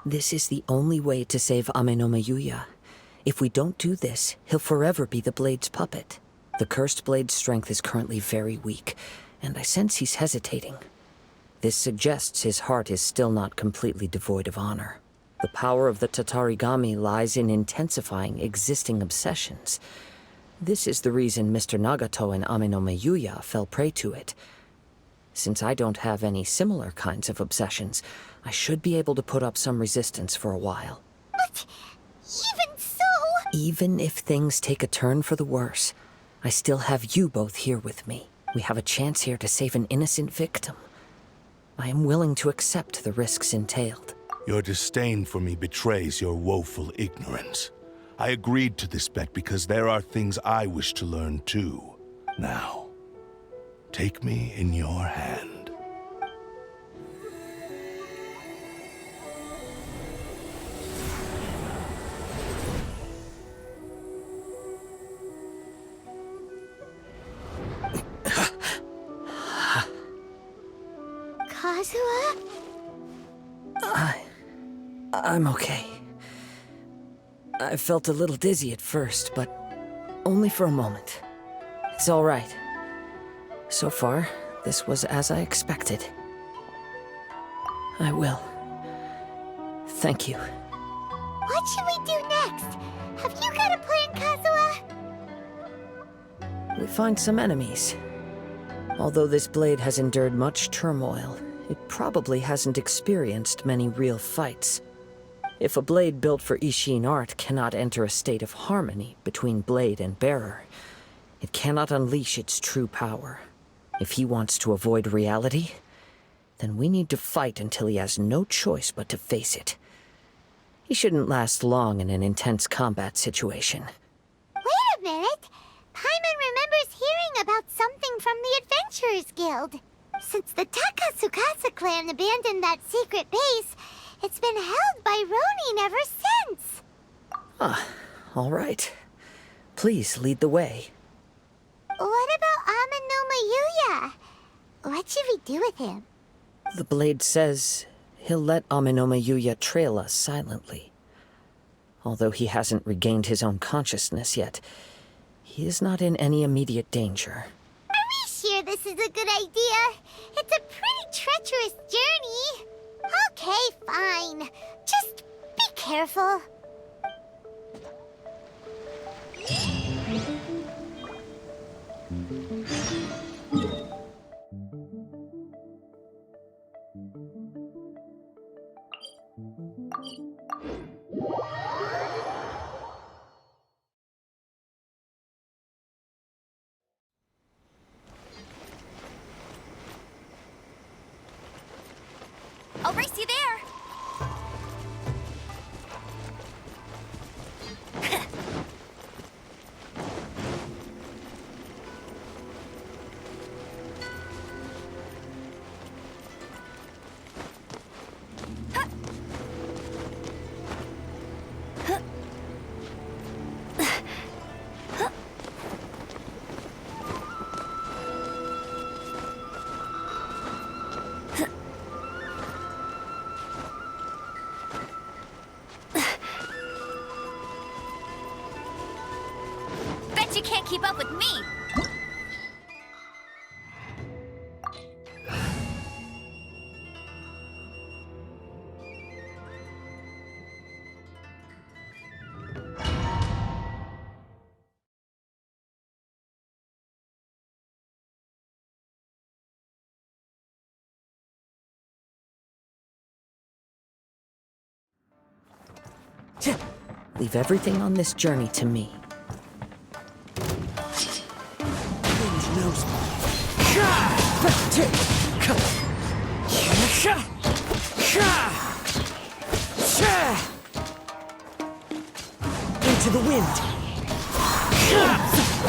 This is the only way to save Amenoma Yuya. If we don't do this, he'll forever be the Blade's puppet. The Cursed Blade's strength is currently very weak, and I sense he's hesitating. This suggests his heart is still not completely devoid of honor. The power of the Tatarigami lies in intensifying existing obsessions. This is the reason Mr. Nagato and Amenoma Yuya fell prey to it. Since I don't have any similar kinds of obsessions, I should be able to put up some resistance for a while. But even so... Even if things take a turn for the worse, I still have you both here with me. We have a chance here to save an innocent victim. I am willing to accept the risks entailed. Your disdain for me betrays your woeful ignorance. I agreed to this bet because there are things I wish to learn too. Now, take me in your hand. Kazuha? I'm okay. I felt a little dizzy at first, but only for a moment. It's all right. So far, this was as I expected. I will. Thank you. What should we do next? Have you got a plan, Kazuha? We find some enemies. Although this blade has endured much turmoil, it probably hasn't experienced many real fights. If a blade built for Ishin art cannot enter a state of harmony between blade and bearer, it cannot unleash its true power. If he wants to avoid reality, then we need to fight until he has no choice but to face it. He shouldn't last long in an intense combat situation. Wait a minute! Paimon remembers hearing about something from the Adventurers Guild. Since the Takasukasa clan abandoned that secret base, it's been held by Ronin ever since. Ah, all right. Please lead the way. What about Amenoma Yuya? What should we do with him? The blade says he'll let Amenoma Yuya trail us silently. Although he hasn't regained his own consciousness yet, he is not in any immediate danger. Are we sure this is a good idea? It's a pretty treacherous journey. Okay, fine. Just be careful. I'll race you there! Bet you can't keep up with me! Leave everything on this journey to me. Into the wind.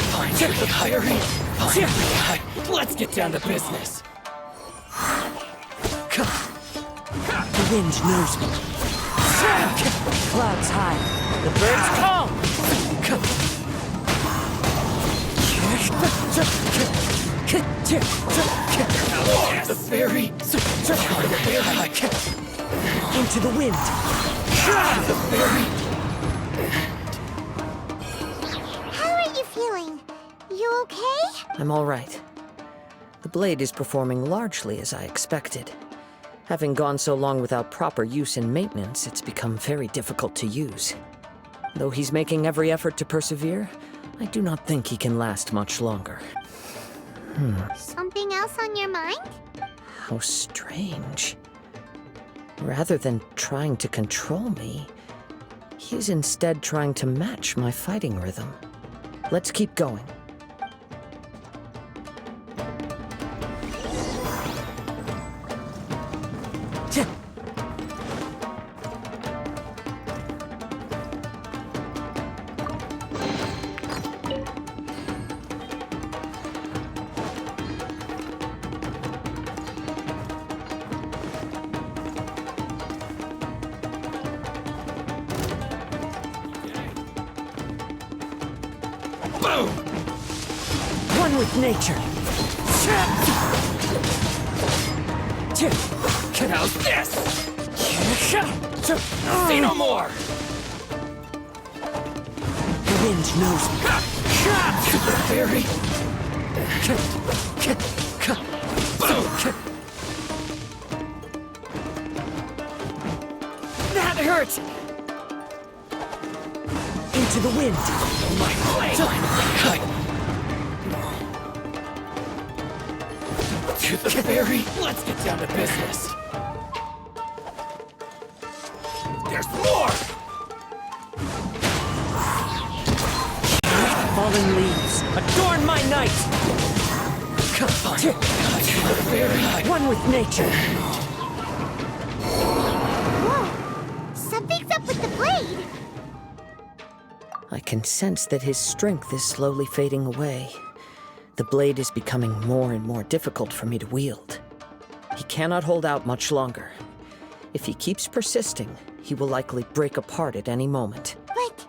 Finally hiring. Let's get down to business. The wind knows me. Clouds high. The birds call. The ferry. Into the wind! How are you feeling? You okay? I'm all right. The blade is performing largely as I expected. Having gone so long without proper use and maintenance, it's become very difficult to use. Though he's making every effort to persevere, I do not think he can last much longer. Something else on your mind? How strange. Rather than trying to control me, he's instead trying to match my fighting rhythm. Let's keep going. Boom! One with nature. How's this? See no more! The wind knows me. Super Fairy! That hurt! Into the wind. My blade! To the Fairy! Let's get down to business! There's more! Fallen leaves, adorn my night! To the Fairy! One with nature. Whoa! Something's up with the blade! I can sense that his strength is slowly fading away. The blade is becoming more and more difficult for me to wield. He cannot hold out much longer. If he keeps persisting, he will likely break apart at any moment. But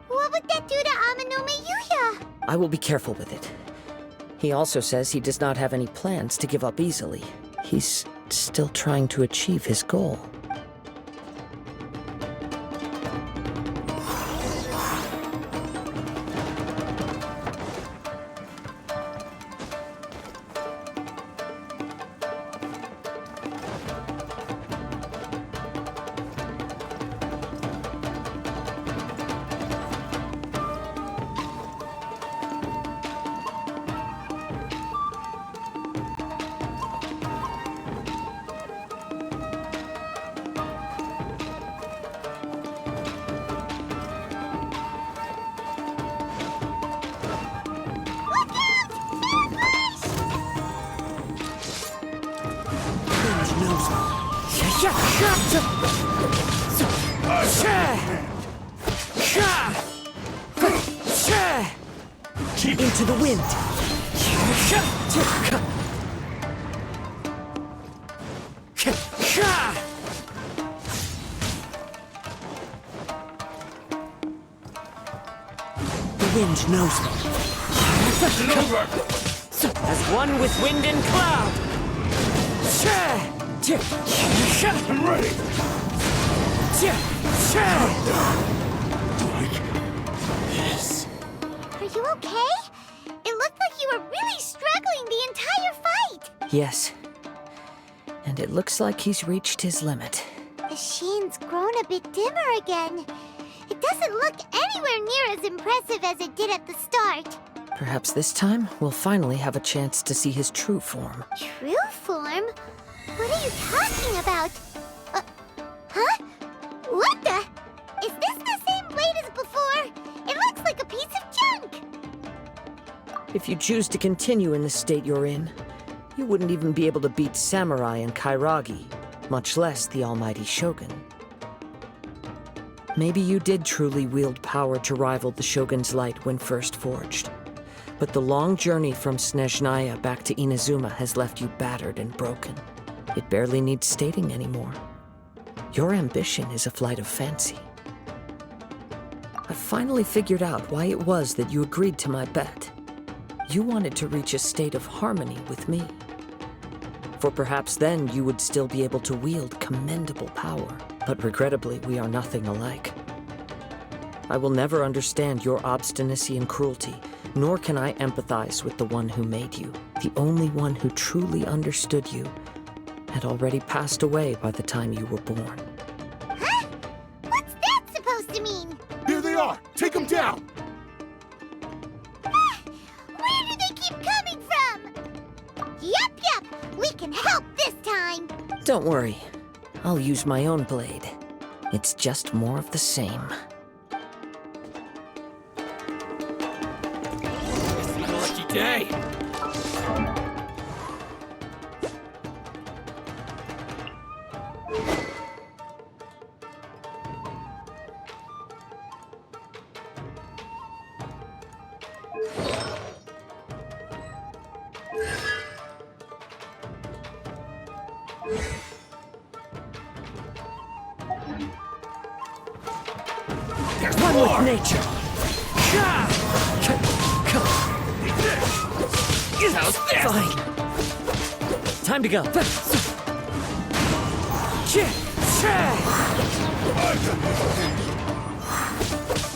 what would that do to Amanome Yuya? I will be careful with it. He also says he does not have any plans to give up easily. He's still trying to achieve his goal. Into the wind. The wind knows me. As one with wind and cloud. I'm ready. Yes. Are you okay? It looked like you were really struggling the entire fight! Yes. And it looks like he's reached his limit. The sheen's grown a bit dimmer again. It doesn't look anywhere near as impressive as it did at the start. Perhaps this time, we'll finally have a chance to see his true form. True form? What are you talking about? Huh? What the? Is this the same blade as before? It looks like a piece of junk! If you choose to continue in the state you're in, you wouldn't even be able to beat Samurai and Kairagi, much less the almighty Shogun. Maybe you did truly wield power to rival the Shogun's light when first forged. But the long journey from Snezhnaya back to Inazuma has left you battered and broken. It barely needs stating anymore. Your ambition is a flight of fancy. I've finally figured out why it was that you agreed to my bet. You wanted to reach a state of harmony with me. For perhaps then you would still be able to wield commendable power. but regrettably, we are nothing alike. I will never understand your obstinacy and cruelty, nor can I empathize with the one who made you. The only one who truly understood you had already passed away by the time you were born. Huh? What's that supposed to mean? Here they are! Take them down! Where do they keep coming from? Yup, we can help this time. Don't worry, I'll use my own blade. It's just more of the same. It's my lucky day. There's One more. with nature! How's this? Fine. Time to go.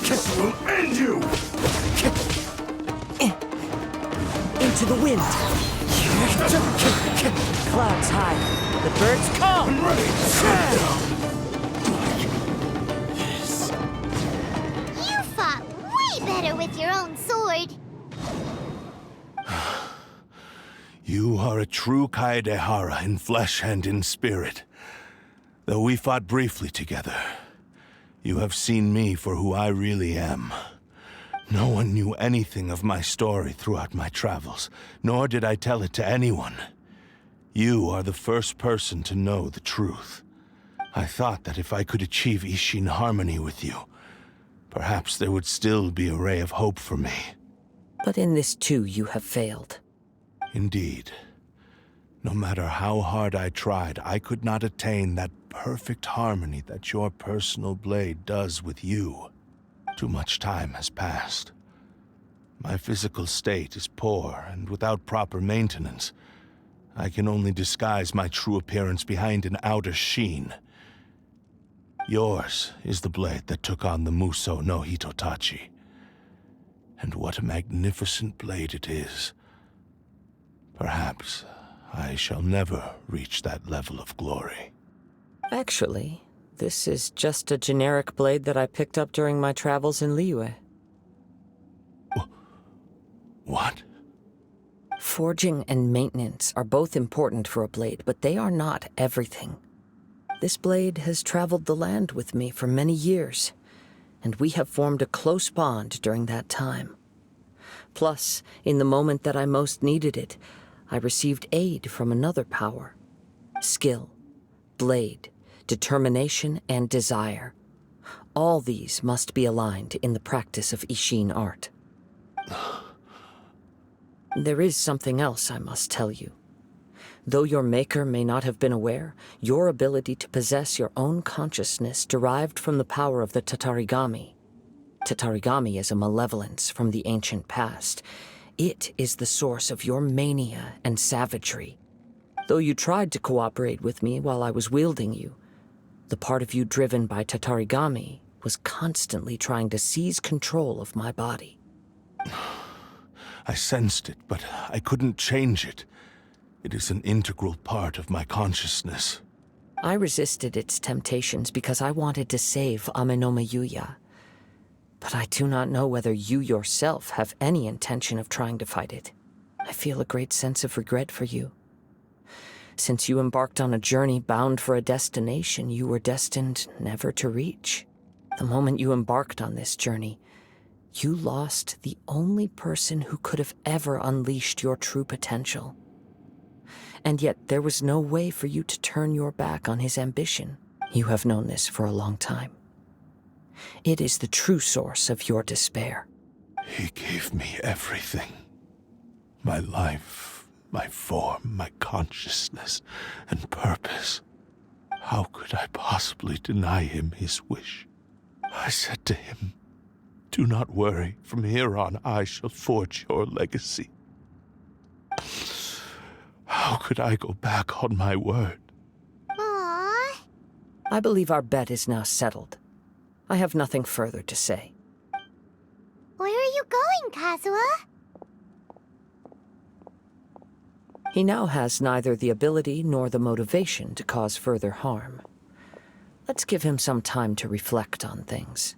This will end you! Into the wind. Clouds high. The birds come. You fought way better with your own sword. You are a true Kaedehara in flesh and in spirit. Though we fought briefly together, you have seen me for who I really am. No one knew anything of my story throughout my travels, nor did I tell it to anyone. You are the first person to know the truth. I thought that if I could achieve Ishin harmony with you, perhaps there would still be a ray of hope for me. But in this too, you have failed. Indeed. No matter how hard I tried, I could not attain that perfect harmony that your personal blade does with you. Too much time has passed. My physical state is poor, and without proper maintenance, I can only disguise my true appearance behind an outer sheen. Yours is the blade that took on the Muso no Hitotachi. And what a magnificent blade it is. Perhaps I shall never reach that level of glory. Actually, this is just a generic blade that I picked up during my travels in Liyue. What? Forging and maintenance are both important for a blade, but they are not everything. This blade has traveled the land with me for many years, and we have formed a close bond during that time. Plus, in the moment that I most needed it, I received aid from another power. Skill, blade, determination, and desire. All these must be aligned in the practice of Ishin art. There is something else I must tell you. Though your maker may not have been aware, your ability to possess your own consciousness derived from the power of the Tatarigami. Tatarigami is a malevolence from the ancient past. It is the source of your mania and savagery. Though you tried to cooperate with me while I was wielding you, the part of you driven by Tatarigami was constantly trying to seize control of my body. I sensed it, but I couldn't change it. It is an integral part of my consciousness. I resisted its temptations because I wanted to save Amenoma Yuya. But I do not know whether you yourself have any intention of trying to fight it. I feel a great sense of regret for you. Since you embarked on a journey bound for a destination you were destined never to reach. The moment you embarked on this journey, you lost the only person who could have ever unleashed your true potential. And yet there was no way for you to turn your back on his ambition. You have known this for a long time. It is the true source of your despair. He gave me everything. My life, my form, my consciousness, and purpose. How could I possibly deny him his wish? I said to him, "Do not worry. From here on, I shall forge your legacy." How could I go back on my word? Aww. I believe our bet is now settled. I have nothing further to say. Where are you going, Kazuha? He now has neither the ability nor the motivation to cause further harm. Let's give him some time to reflect on things.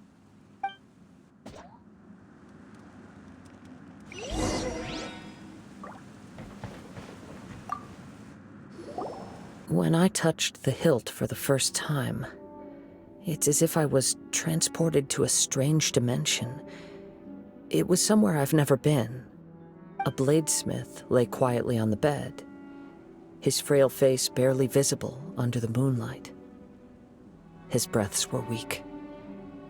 When I touched the hilt for the first time, it's as if I was transported to a strange dimension. It was somewhere I've never been. A bladesmith lay quietly on the bed, his frail face barely visible under the moonlight. His breaths were weak,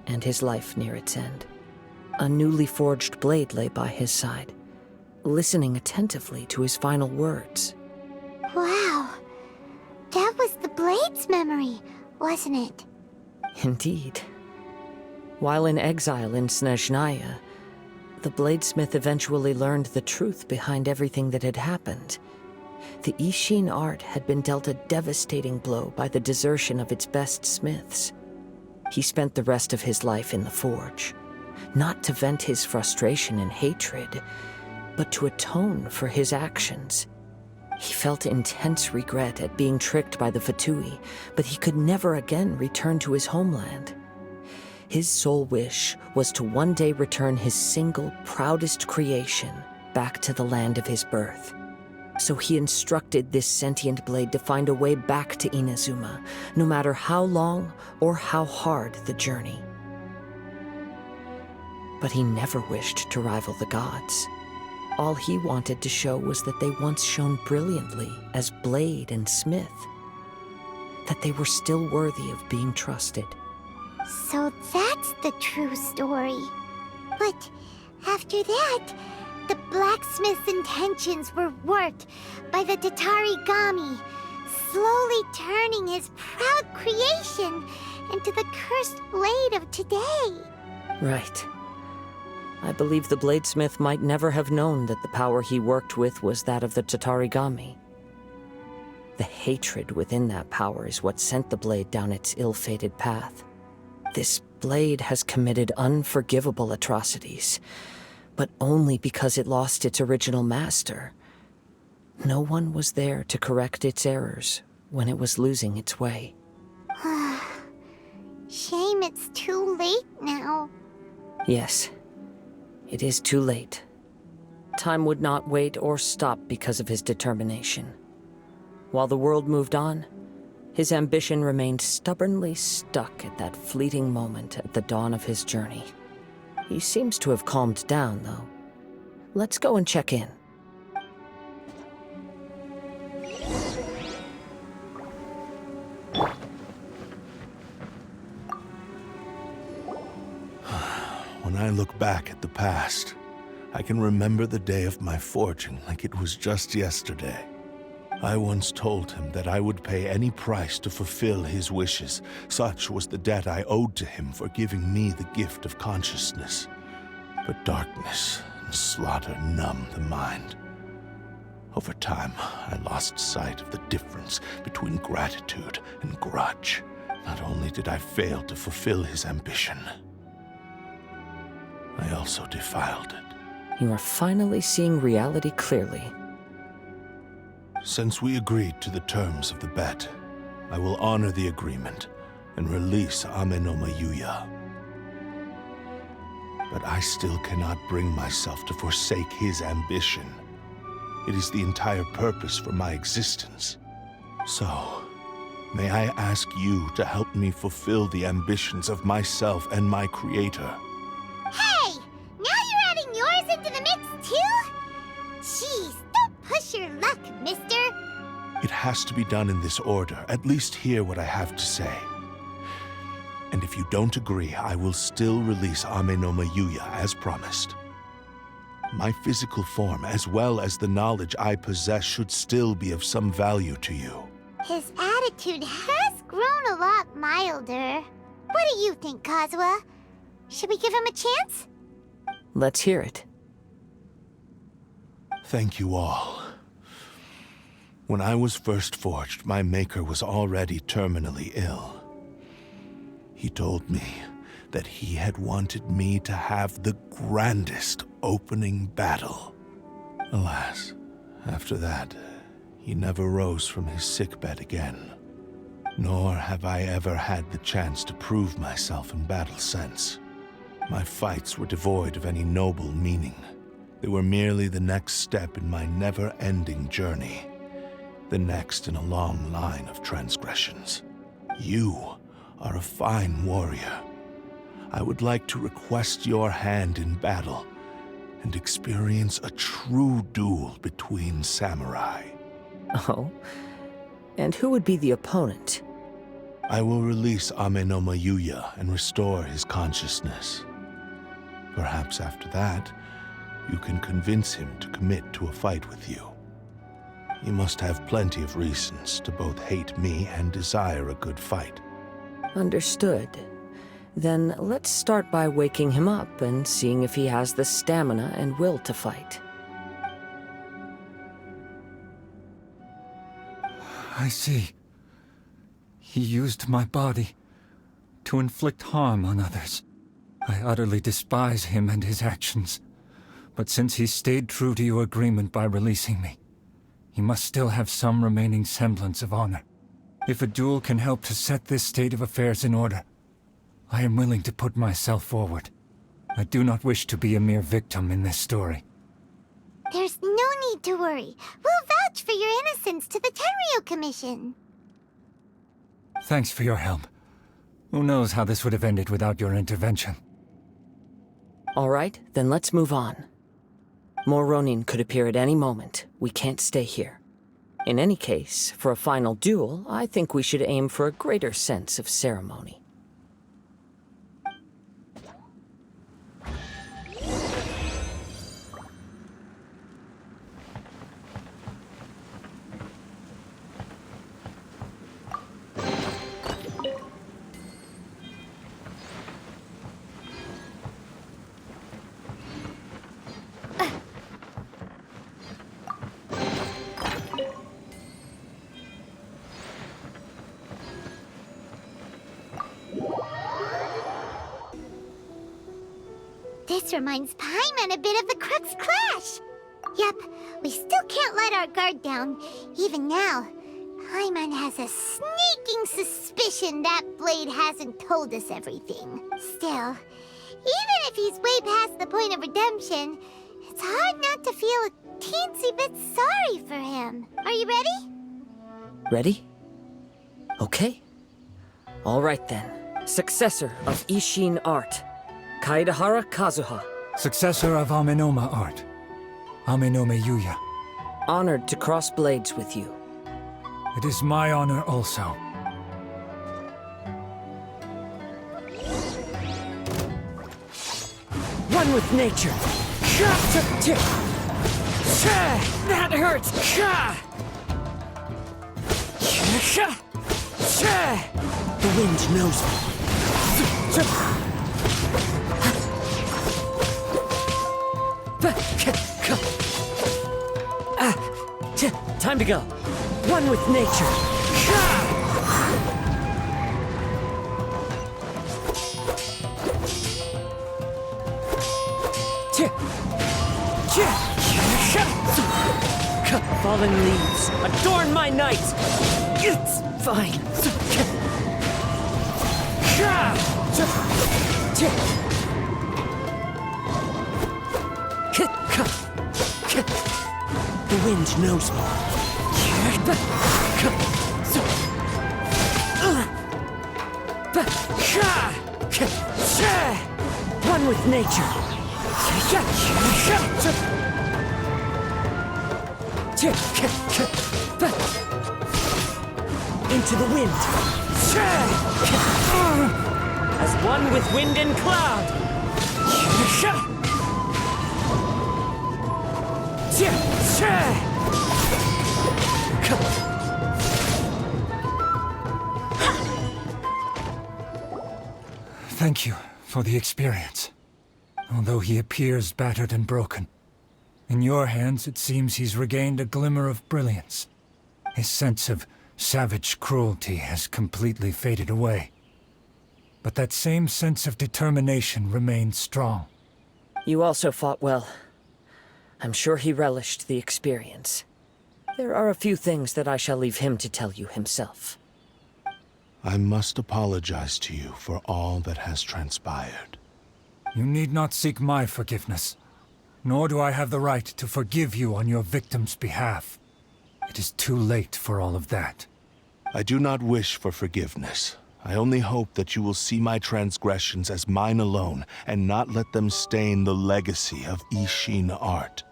and his life near its end. A newly forged blade lay by his side, listening attentively to his final words. Wow. That was the Blade's memory, wasn't it? Indeed. While in exile in Snezhnaya, the bladesmith eventually learned the truth behind everything that had happened. The Ishin art had been dealt a devastating blow by the desertion of its best smiths. He spent the rest of his life in the forge, not to vent his frustration and hatred, but to atone for his actions. He felt intense regret at being tricked by the Fatui, but he could never again return to his homeland. His sole wish was to one day return his single, proudest creation back to the land of his birth. So he instructed this sentient blade to find a way back to Inazuma, no matter how long or how hard the journey. But he never wished to rival the gods. All he wanted to show was that they once shone brilliantly as blade and smith, that they were still worthy of being trusted. So that's the true story. But after that, the blacksmith's intentions were worked by the Tatarigami, slowly turning his proud creation into the cursed blade of today. Right. I believe the bladesmith might never have known that the power he worked with was that of the Tatarigami. The hatred within that power is what sent the blade down its ill-fated path. This blade has committed unforgivable atrocities, but only because it lost its original master. No one was there to correct its errors when it was losing its way. Shame it's too late now. Yes. It is too late. Time would not wait or stop because of his determination. While the world moved on, his ambition remained stubbornly stuck at that fleeting moment at the dawn of his journey. He seems to have calmed down, though. Let's go and check in. When I look back at the past, I can remember the day of my forging like it was just yesterday. I once told him that I would pay any price to fulfill his wishes. Such was the debt I owed to him for giving me the gift of consciousness. But darkness and slaughter numbed the mind. Over time, I lost sight of the difference between gratitude and grudge. Not only did I fail to fulfill his ambition, I also defiled it. You are finally seeing reality clearly. Since we agreed to the terms of the bet, I will honor the agreement and release Ame-no Yuya. But I still cannot bring myself to forsake his ambition. It is the entire purpose for my existence. So, may I ask you to help me fulfill the ambitions of myself and my creator? Hey! Now you're adding yours into the mix, too? Jeez, don't push your luck, mister. It has to be done in this order. At least hear what I have to say. And if you don't agree, I will still release Ame-no Yuya as promised. My physical form, as well as the knowledge I possess, should still be of some value to you. His attitude has grown a lot milder. What do you think, Kazuha? Should we give him a chance? Let's hear it. Thank you all. When I was first forged, my maker was already terminally ill. He told me that he had wanted me to have the grandest opening battle. Alas, after that, he never rose from his sickbed again. Nor have I ever had the chance to prove myself in battle since. My fights were devoid of any noble meaning. They were merely the next step in my never-ending journey. The next in a long line of transgressions. You are a fine warrior. I would like to request your hand in battle and experience a true duel between samurai. Oh? And who would be the opponent? I will release Ame no Mayuya and restore his consciousness. Perhaps after that, you can convince him to commit to a fight with you. You must have plenty of reasons to both hate me and desire a good fight. Understood. Then let's start by waking him up and seeing if he has the stamina and will to fight. I see. He used my body to inflict harm on others. I utterly despise him and his actions. But since he stayed true to your agreement by releasing me, he must still have some remaining semblance of honor. If a duel can help to set this state of affairs in order, I am willing to put myself forward. I do not wish to be a mere victim in this story. There's no need to worry. We'll vouch for your innocence to the Tenryu Commission. Thanks for your help. Who knows how this would have ended without your intervention. All right, then let's move on. More Ronin could appear at any moment. We can't stay here. In any case, for a final duel, I think we should aim for a greater sense of ceremony. This reminds Paimon a bit of the Crux Clash. Yep, we still can't let our guard down. Even now, Paimon has a sneaking suspicion that Blade hasn't told us everything. Still, even if he's way past the point of redemption, it's hard not to feel a teensy bit sorry for him. Are you ready? Ready? Okay. All right then. Successor of Ishin art, Kaedahara Kazuha. Successor of Amenoma art, Amenome Yuya. Honored to cross blades with you. It is my honor also. One with nature. That hurts. The wind knows me. Time to go. One with nature. Fallen leaves adorn my night. It's fine. The wind knows me. One with nature. Into the wind. As one with wind and cloud. Thank you for the experience. Although he appears battered and broken, in your hands it seems he's regained a glimmer of brilliance. His sense of savage cruelty has completely faded away. but that same sense of determination remains strong. You also fought well. I'm sure he relished the experience. There are a few things that I shall leave him to tell you himself. I must apologize to you for all that has transpired. You need not seek my forgiveness, nor do I have the right to forgive you on your victim's behalf. It is too late for all of that. I do not wish for forgiveness. I only hope that you will see my transgressions as mine alone and not let them stain the legacy of Ishin art.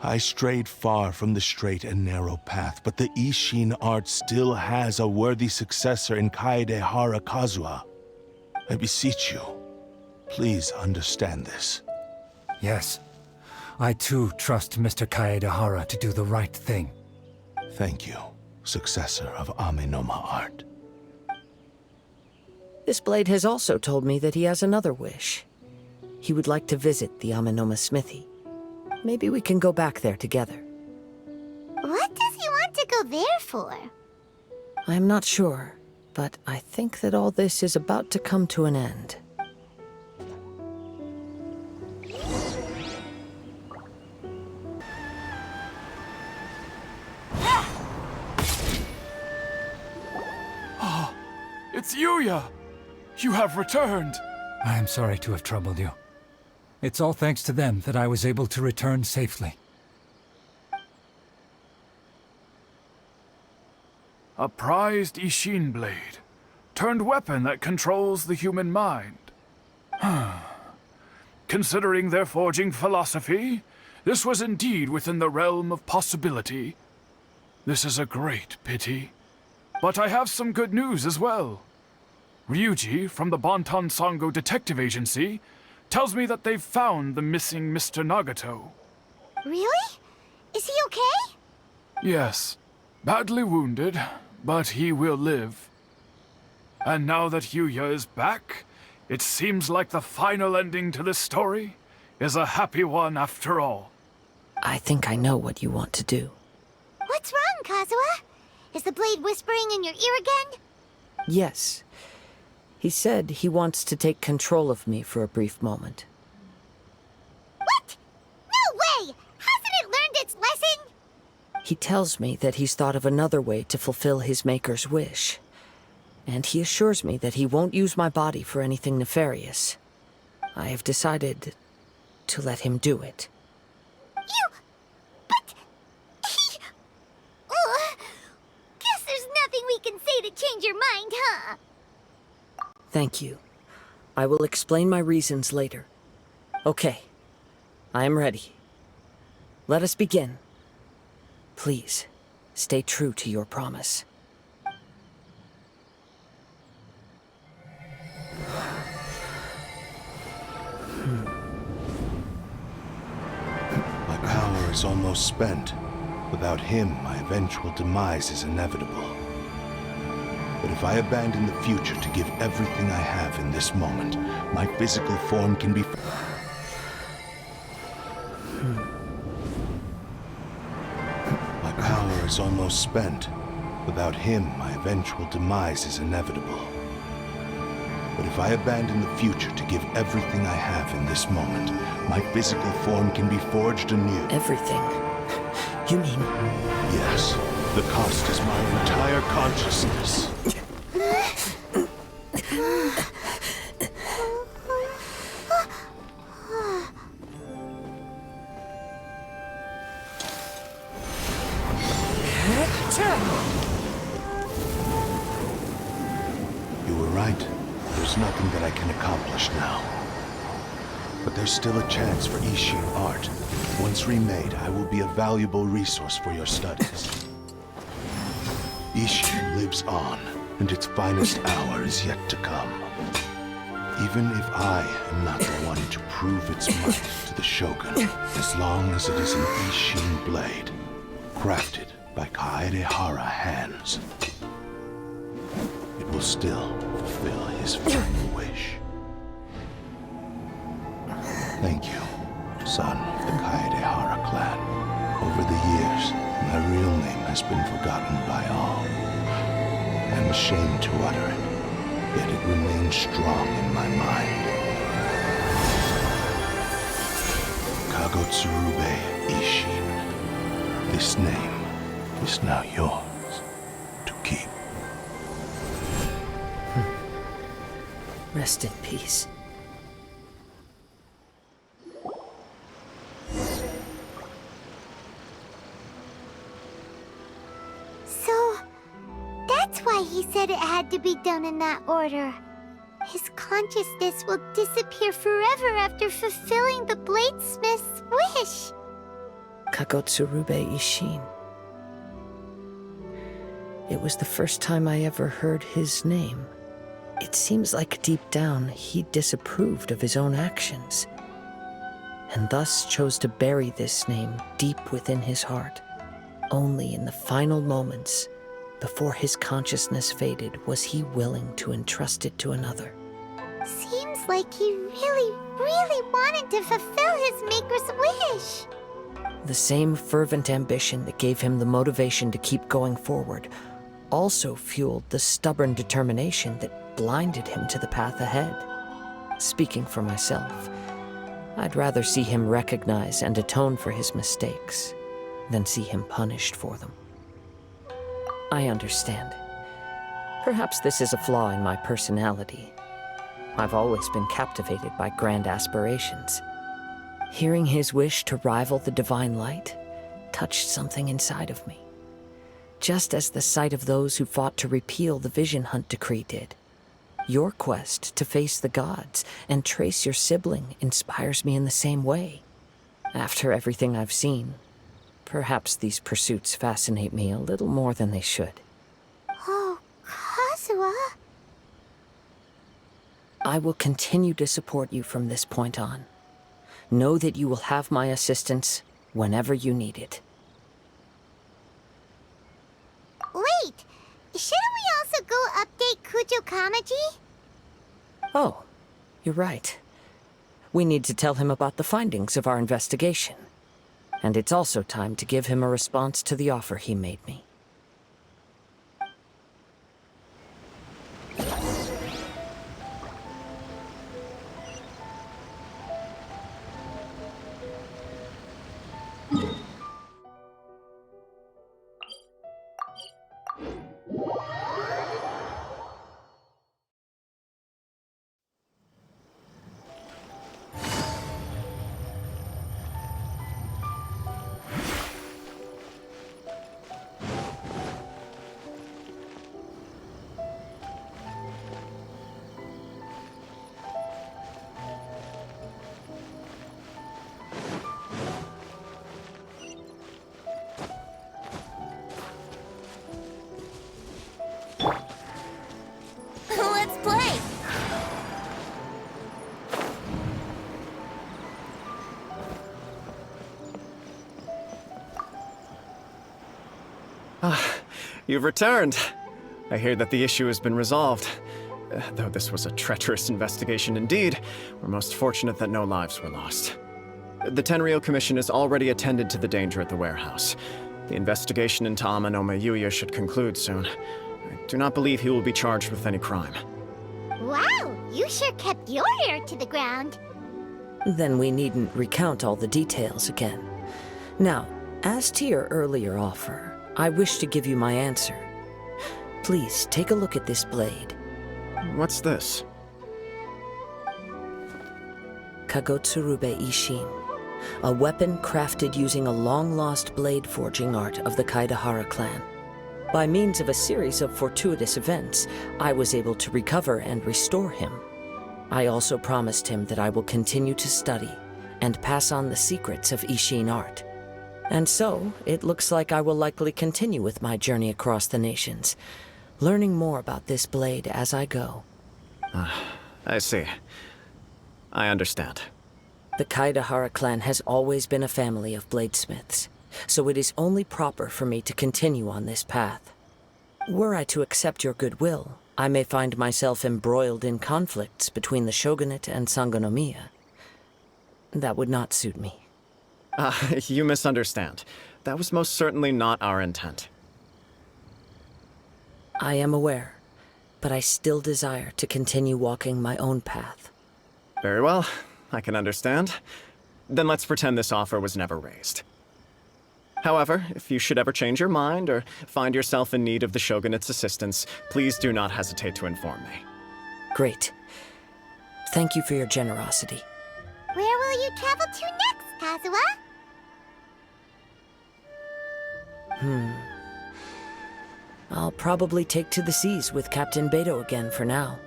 I strayed far from the straight and narrow path, but the Ishin art still has a worthy successor in Kaedehara Kazuha. I beseech you, please understand this. Yes, I too trust Mr. Kaedehara to do the right thing. Thank you, successor of Amenoma art. This blade has also told me that he has another wish. He would like to visit the Amenoma smithy. Maybe we can go back there together. What does he want to go there for? I'm not sure, but I think that all this is about to come to an end. It's Yuya! You have returned! I am sorry to have troubled you. It's all thanks to them that I was able to return safely. A prized Ishin blade, turned weapon that controls the human mind. Considering their forging philosophy, this was indeed within the realm of possibility. This is a great pity. But I have some good news as well. Ryuji, from the Bonton Sango Detective Agency, tells me that they've found the missing Mr. Nagato. Really? Is he okay? Yes, badly wounded, but he will live. And now that Yuya is back, it seems like the final ending to this story is a happy one after all. I think I know what you want to do. What's wrong, Kazuha? Is the blade whispering in your ear again? Yes. He said he wants to take control of me for a brief moment. What? No way! Hasn't it learned its lesson? He tells me that he's thought of another way to fulfill his maker's wish. And he assures me that he won't use my body for anything nefarious. I have decided to let him do it. But... Guess there's nothing we can say to change your mind, huh? Thank you. I will explain my reasons later. Okay. I am ready. Let us begin. Please, stay true to your promise. My power is almost spent. Without him, my eventual demise is inevitable. But if I abandon the future to give everything I have in this moment, my physical form can be... My power is almost spent. Without him, my eventual demise is inevitable. But if I abandon the future to give everything I have in this moment, my physical form can be forged anew. Everything? You mean... Yes, the cost is my entire consciousness. You were right. There's nothing that I can accomplish now. But there's still a chance for Ishin art. Once remade, I will be a valuable resource for your studies. Ishin lives on, and its finest hour is yet to come. Even if I am not the one to prove its might to the Shogun, as long as it is an Ishin blade, crafted by Kaedehara hands, it will still fulfill his final wish. Thank you, son of the Kaedehara clan. Over the years, my real name has been forgotten by all. I'm ashamed to utter it, yet it remains strong in my mind. Kagotsurube Ishin. This name is now yours to keep. Rest in peace. So, that's why he said it had to be done in that order. His consciousness will disappear forever after fulfilling the bladesmith's wish. Kagotsurube Ishin. It was the first time I ever heard his name. It seems like deep down he disapproved of his own actions, and thus chose to bury this name deep within his heart. Only in the final moments, before his consciousness faded, was he willing to entrust it to another. Seems like he really, really wanted to fulfill his maker's wish. The same fervent ambition that gave him the motivation to keep going forward also fueled the stubborn determination that blinded him to the path ahead. Speaking for myself, I'd rather see him recognize and atone for his mistakes than see him punished for them. I understand. Perhaps this is a flaw in my personality. I've always been captivated by grand aspirations. Hearing his wish to rival the divine light touched something inside of me, just as the sight of those who fought to repeal the Vision Hunt decree did. Your quest to face the gods and trace your sibling inspires me in the same way. After everything I've seen, perhaps these pursuits fascinate me a little more than they should. Oh, Kazuha. I will continue to support you from this point on. Know that you will have my assistance whenever you need it. Wait, shouldn't we also go update Kujo Kamaji? Oh, you're right. We need to tell him about the findings of our investigation. And it's also time to give him a response to the offer he made me. Let's play! You've returned. I hear that the issue has been resolved. Though this was a treacherous investigation indeed, we're most fortunate that no lives were lost. The Tenryou Commission has already attended to the danger at the warehouse. The investigation into Amanome Yuya should conclude soon. I do not believe he will be charged with any crime. Wow, you sure kept your ear to the ground. Then we needn't recount all the details again. Now, as to your earlier offer, I wish to give you my answer. Please take a look at this blade. What's this? Kagotsurube Ishin, a weapon crafted using a long-lost blade forging art of the Kaidahara clan. By means of a series of fortuitous events, I was able to recover and restore him. I also promised him that I will continue to study and pass on the secrets of Ishin art. And so, it looks like I will likely continue with my journey across the nations, learning more about this blade as I go. I see. I understand. The Kaidahara clan has always been a family of bladesmiths, so it is only proper for me to continue on this path. Were I to accept your goodwill, I may find myself embroiled in conflicts between the shogunate and Sangonomiya. That would not suit me. You misunderstand. That was most certainly not our intent. I am aware. but I still desire to continue walking my own path. Very well, I can understand. Then let's pretend this offer was never raised. However, if you should ever change your mind or find yourself in need of the Shogunate's assistance, please do not hesitate to inform me. Great. Thank you for your generosity. Where will you travel to next, Kazuha? I'll probably take to the seas with Captain Beto again for now.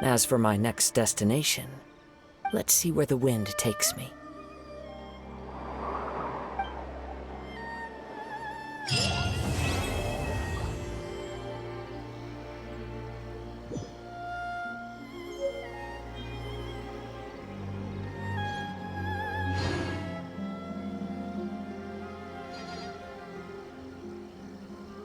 As for my next destination, let's see where the wind takes me.